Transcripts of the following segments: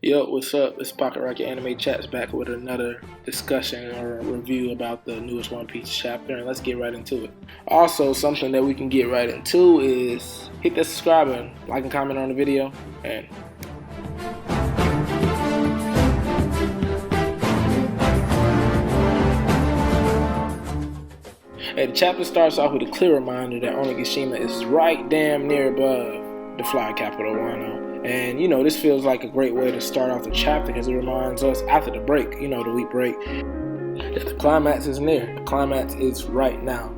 Yo, what's up? It's Pocket Rocket Anime Chats back with another discussion or review about the newest One Piece chapter, and let's get right into it. Also, something that we can get right into is hit that subscribe button, like and comment on the video, and the chapter starts off with a clear reminder that Onigashima is right damn near above the fly capital Wano. And this feels like a great way to start off the chapter because it reminds us after the break, the week break, that the climax is near. The climax is right now.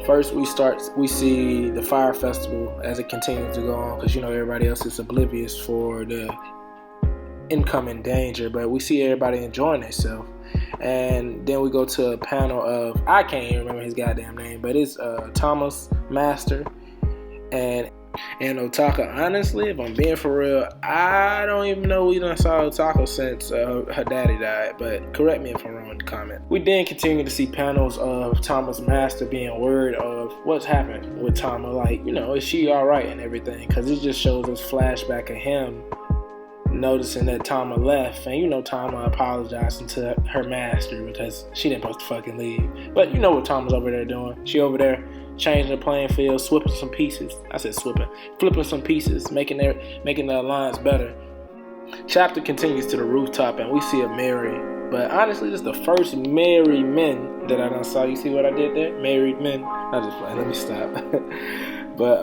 First we see the fire festival as it continues to go on because everybody else is oblivious for the incoming danger, but we see everybody enjoying themselves. And then we go to a panel of, I can't even remember his goddamn name, but it's Thomas Master and Otaka. Honestly, if I'm being for real, I don't even know we done saw Otaka since her daddy died, but correct me if I'm wrong in the comment. We then continue to see panels of Thomas Master being worried of what's happened with Tama, like, is she alright and everything, because it just shows us flashback of him noticing that Tama left, and Tama apologizing to her master because she didn't supposed to fucking leave. But what Tama's over there doing? She over there changing the playing field, flipping some pieces, some pieces, making the alliance better. Chapter continues to the rooftop, and we see a Mary. But honestly, this is the first married men that I done saw. You see what I did there? Married men. I just playing. Let me stop. But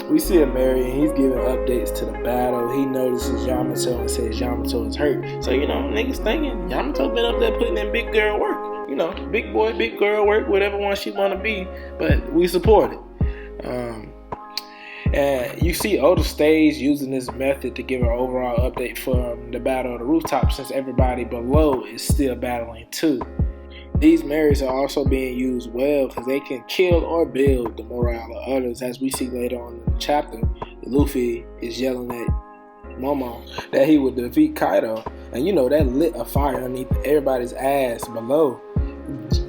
we see a Mary, and he's giving updates to the battle. He notices Yamato and says Yamato is hurt. So niggas thinking Yamato been up there putting in big girl work. Big boy, big girl work, whatever one she want to be, but we support it. And you see Oda stays using this method to give an overall update from the battle of the rooftop since everybody below is still battling too. These Marys are also being used well because they can kill or build the morale of others. As we see later on in the chapter, Luffy is yelling at Momo that he would defeat Kaido, and that lit a fire underneath everybody's ass below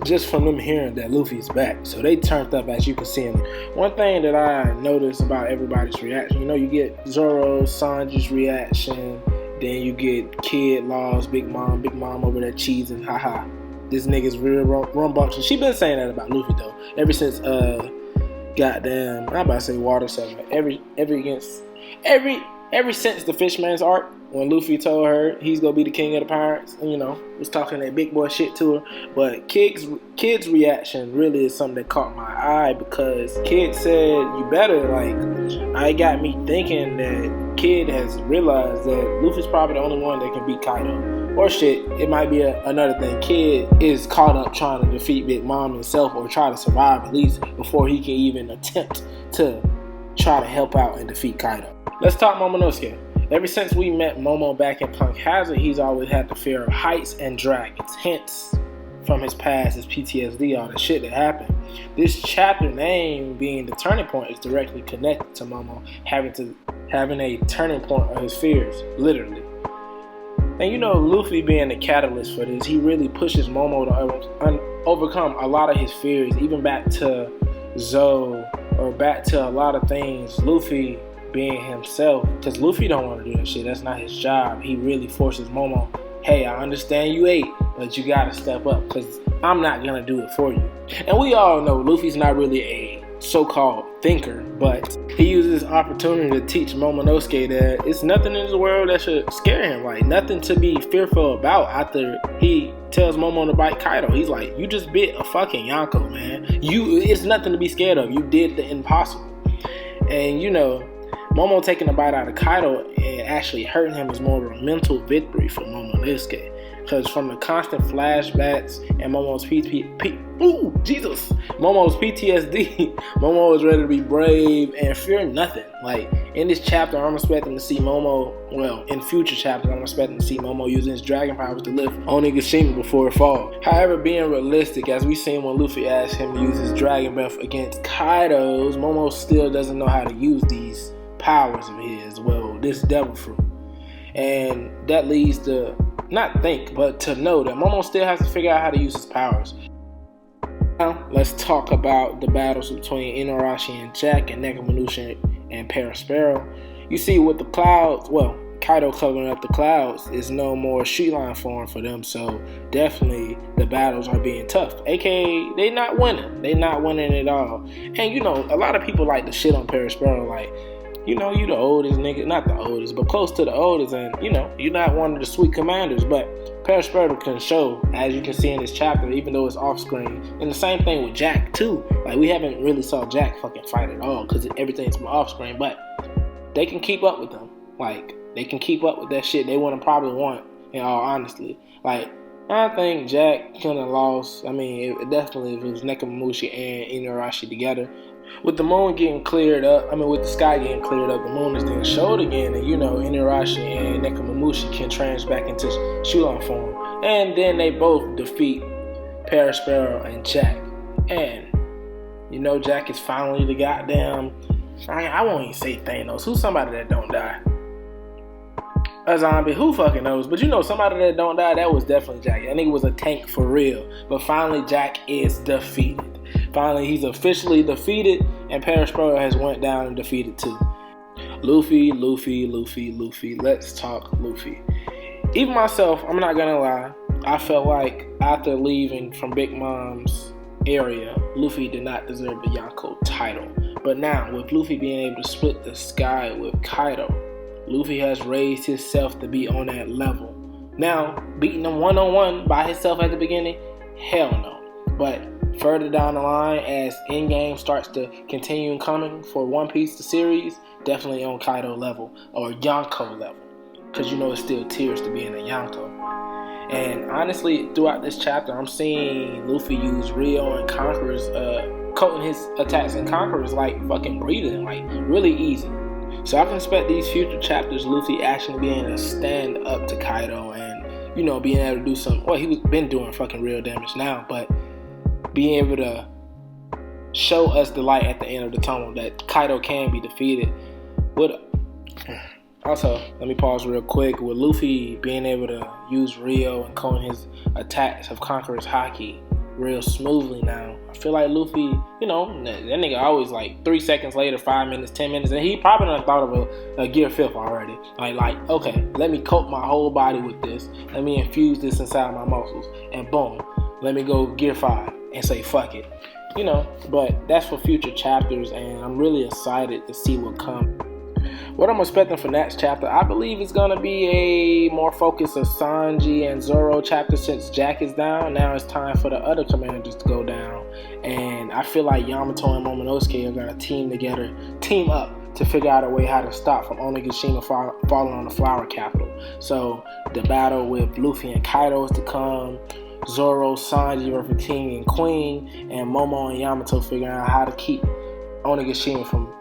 just from them hearing that Luffy's back. So they turned up, as you can see. One thing that I noticed about everybody's reaction, you get Zoro, Sanji's reaction, then you get Kid, Law's, Big Mom over there cheesing, haha. This nigga's real rumbunctious. She been saying that about Luffy though, ever since goddamn, I'm about to say Water 7. Ever since the Fishman's arc, when Luffy told her he's gonna be the king of the pirates, and was talking that big boy shit to her. But Kid's reaction really is something that caught my eye because Kid said, "You better," like, I got me thinking that Kid has realized that Luffy's probably the only one that can beat Kaido. Or shit, it might be another thing. Kid is caught up trying to defeat Big Mom himself, or try to survive at least before he can even attempt to try to help out and defeat Kaido. Let's talk Momonosuke. Ever since we met Momo back in Punk Hazard, he's always had the fear of heights and dragons. Hence, from his past, his PTSD, all the shit that happened. This chapter name being the turning point is directly connected to Momo having a turning point of his fears, literally. And Luffy being the catalyst for this, he really pushes Momo to overcome a lot of his fears, even back to Zoe, or back to a lot of things. Luffy being himself, because Luffy don't want to do that shit. That's not his job. He really forces Momo, hey, I understand you ate, but you gotta step up because I'm not gonna do it for you. And we all know Luffy's not really a so-called thinker, but he uses this opportunity to teach Momonosuke that it's nothing in this world that should scare him, like nothing to be fearful about. After he tells Momo to bite Kaido, he's like, you just bit a fucking Yonko, man. It's nothing to be scared of. You did the impossible. And Momo taking a bite out of Kaido and actually hurting him is more of a mental victory for Momonosuke. Because from the constant flashbacks and Momo's PTSD, Momo is ready to be brave and fear nothing. Like, in this chapter, I'm expecting to see Momo, in future chapters, I'm expecting to see Momo using his dragon powers to lift Onigashima before it falls. However, being realistic, as we seen when Luffy asked him to use his dragon breath against Kaido's, Momo still doesn't know how to use these powers of his, this devil fruit. And that leads to but to know that Momo still has to figure out how to use his powers. Now, let's talk about the battles between Inuarashi and Jack, and Nekomamushi and Paraspero. You see with the clouds, Kaido covering up the clouds, is no more street line form for them. So definitely the battles are being tough. AKA, they not winning. They not winning at all. And you know, a lot of people like to shit on Perospero, like, you know, you the oldest nigga, not the oldest, but close to the oldest, and you know, you're not one of the sweet commanders. But Perospero can show, as you can see in this chapter, even though it's off screen. And the same thing with Jack too. Like, we haven't really saw Jack fucking fight at all because everything's off screen, but they can keep up with them. Like, they can keep up with that shit they wouldn't probably want, in all honesty. Like, I think Jack couldn't have lost. I mean, it definitely, if it was Nekomamushi and Inuyasha together. With the moon getting cleared up, with the sky getting cleared up, the moon is then showed again, and you know, Inuyasha and Nekomamushi can change back into Shulan form. And then they both defeat Perospero and Jack. And, you know, Jack is finally the goddamn, I won't even say Thanos. Who's somebody that don't die? A zombie, who fucking knows? But you know, somebody that don't die, that was definitely Jack. That nigga was a tank for real. But finally, Jack is defeated. Finally, he's officially defeated, and Perospero has went down and defeated too. Luffy. Let's talk Luffy. Even myself, I'm not gonna lie, I felt like after leaving from Big Mom's area, Luffy did not deserve the Yonko title. But now, with Luffy being able to split the sky with Kaido, Luffy has raised himself to be on that level. Now, beating him one-on-one by himself at the beginning, hell no. But further down the line, as Endgame starts to continue coming for One Piece, the series, definitely on Kaido level, or Yonko level. Because you know it's still tiers to be in a Yonko. And honestly, throughout this chapter, I'm seeing Luffy use Rio and Conqueror's, coating his attacks and Conqueror's like fucking breathing, like really easy. So I can expect these future chapters, Luffy actually being able to stand up to Kaido and, you know, being able to do some, well, he's been doing fucking real damage now, but being able to show us the light at the end of the tunnel that Kaido can be defeated. Also, let me pause real quick. With Luffy being able to use Rio and coating his attacks of Conqueror's Haki real smoothly now, I feel like Luffy, you know, that nigga always like 3 seconds later, 5 minutes, 10 minutes, and he probably done thought of a gear 5th already. Like, okay, let me coat my whole body with this. Let me infuse this inside my muscles, and boom, let me go gear 5 and say fuck it. You know, but that's for future chapters, and I'm really excited to see what comes. What I'm expecting for next chapter, I believe it's going to be a more focus of Sanji and Zoro chapter. Since Jack is down, now it's time for the other commanders to go down. And I feel like Yamato and Momonosuke are going to team up to figure out a way how to stop from Onigashima falling on the Flower Capital. So the battle with Luffy and Kaido is to come. Zoro, Sanji versus King and Queen, and Momo and Yamato figuring out how to keep Onigashima from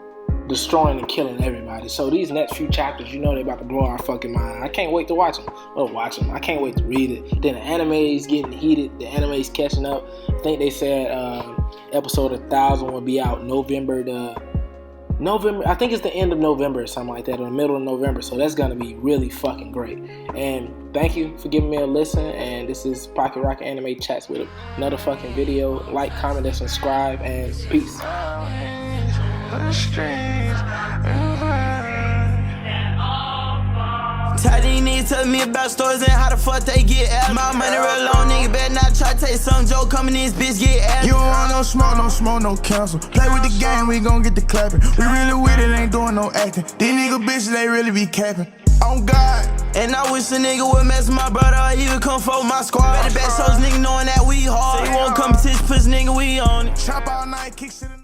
destroying and killing everybody. So these next few chapters, you know, they're about to blow our fucking mind. I can't wait to watch them. I can't wait to read it. Then the anime is getting heated. The anime is catching up. I think they said episode 1000 will be out November. I think it's the end of November or something like that, or the middle of November. So that's gonna be really fucking great. And thank you for giving me a listen. And this is Pocket Rocket Anime Chats with another fucking video. Like, comment, and subscribe. And peace. Tight these niggas tell me about stories and how the fuck they get out. My money real long, nigga better not try to take some joke coming in this bitch get out. You don't want no smoke, no cancel. Play with the game, we gon' get the clapping. We really with it, ain't doing no acting. These nigga bitches, they really be capping. On God. And I wish a nigga would mess with my brother, he would come for my squad. Better back shows nigga knowing that we hard. Say you won't competition, push nigga, we on it. Chop all night, kick shit in